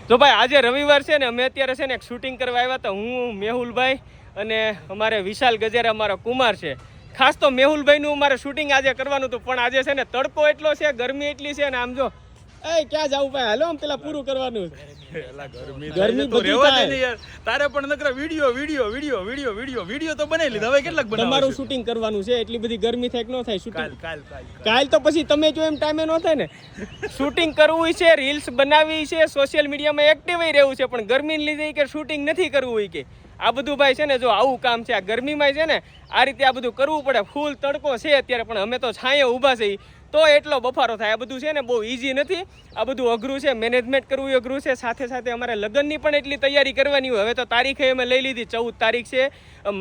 તો ભાઈ આજે રવિવાર છે ને અમે અત્યારે છે ને એક શૂટિંગ કરવા આવ્યા હતા હું મેહુલભાઈ અને અમારે વિશાલ ગજેરા અમારો કુમાર છે ખાસ તો મેહુલભાઈનું અમારે શૂટિંગ આજે કરવાનું હતું પણ આજે છે ને તડકો એટલો છે ગરમી એટલી છે ને આમ જો એ ક્યાં જાવું ભાઈ હાલો પેલા પૂરું કરવાનું ગરમી બધી થાય તારે પણ નકરા વિડિયો તો બનાવી લીધા હવે કેટલાક બનાવવા તમારું શૂટિંગ કરવાનું છે એટલી બધી ગરમી થાય કે ન થાય શૂટિંગ કાલ તો પછી તમે જો એમ ટાઈમે ન થાય ને શૂટિંગ કરવું છે રીલ્સ બનાવવી છે સોશિયલ મીડિયામાં એક્ટિવ રહેવું છે પણ ગરમીને લીધે કે શૂટિંગ નથી કરવું હોય કે આ બધું ભાઈ છે ને જો આવું કામ છે આ ગરમીમાં છે ને આ રીતે આ બધું કરવું પડે ફૂલ તડકો છે અત્યારે પણ અમે તો છાંયે ઊભા છે તો એટલો બફારો થાય આ બધું છે ને બહુ ઈઝી નથી આ બધું અઘરું છે મેનેજમેન્ટ કરવું અઘરું છે સાથે સાથે અમારે લગ્નની પણ એટલી તૈયારી કરવાની હોય હવે તો તારીખે અમે લઈ લીધી 14 તારીખ છે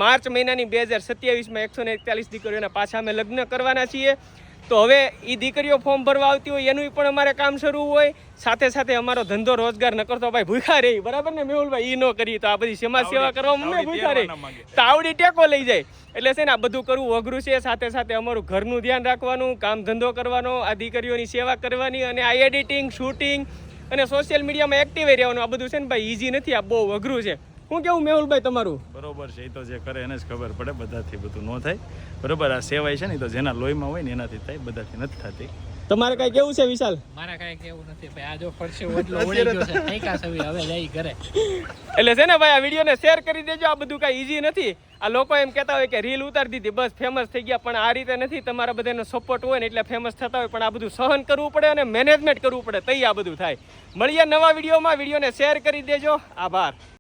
માર્ચ મહિનાની 2027માં 141 દીકરીઓના પાછા અમે લગ્ન કરવાના છીએ તો હવે એ દીકરીઓ ફોર્મ ભરવા આવતી હોય એનું પણ અમારે કામ શરૂ હોય સાથે સાથે અમારો ધંધો રોજગાર ન કરતો ભાઈ ભૂખા રહી બરાબર ને મેહુલભાઈ એ ન કરીએ તો આ બધી સમાજ સેવા કરવામાં અમે ભૂખા રહી તો આવડી ટેકો લઈ જાય એટલે છે ને આ બધું કરવું અઘરું છે સાથે સાથે અમારું ઘરનું ધ્યાન રાખવાનું કામ ધંધો કરવાનો આ દીકરીઓની સેવા કરવાની અને આ એડિટિંગ શૂટિંગ અને સોશિયલ મીડિયામાં એક્ટિવ રહેવાનું આ બધું છે ને ભાઈ ઈઝી નથી આ બહુ અઘરું છે હું કેવું મેહુલભાઈ તમારું બરોબર છે એ તો જે કરે એને જ ખબર પડે બધાથી બધું ન થાય બરોબર આ સેવાય છે ને તો જેના લોહીમાં હોય ને એનાથી થાય બધાથી નથી થતી તમારે કઈ કેવું છે વિશાલ મારે કઈ કેવું નથી ભાઈ આ જો પડશે ઓટલો ઉડી ગયો છે કઈ કા સવી હવે જઈ ઘરે એટલે છે ને ભાઈ આ વિડીયોને શેર કરી દેજો આ બધું કાંઈ ઈઝી નથી આ લોકો એમ કહેતા હોય કે રીલ ઉતારી દીધી બસ ફેમસ થઈ ગયા પણ આ રીતે નથી તમારા બધાનો સપોર્ટ હોય ને એટલે ફેમસ થતા હોય પણ આ બધું સહન કરવું પડે અને મેનેજમેન્ટ કરવું પડે તઈ આ બધું થાય મળીએ નવા વિડીયોમાં વિડીયોને શેર કરી દેજો આભાર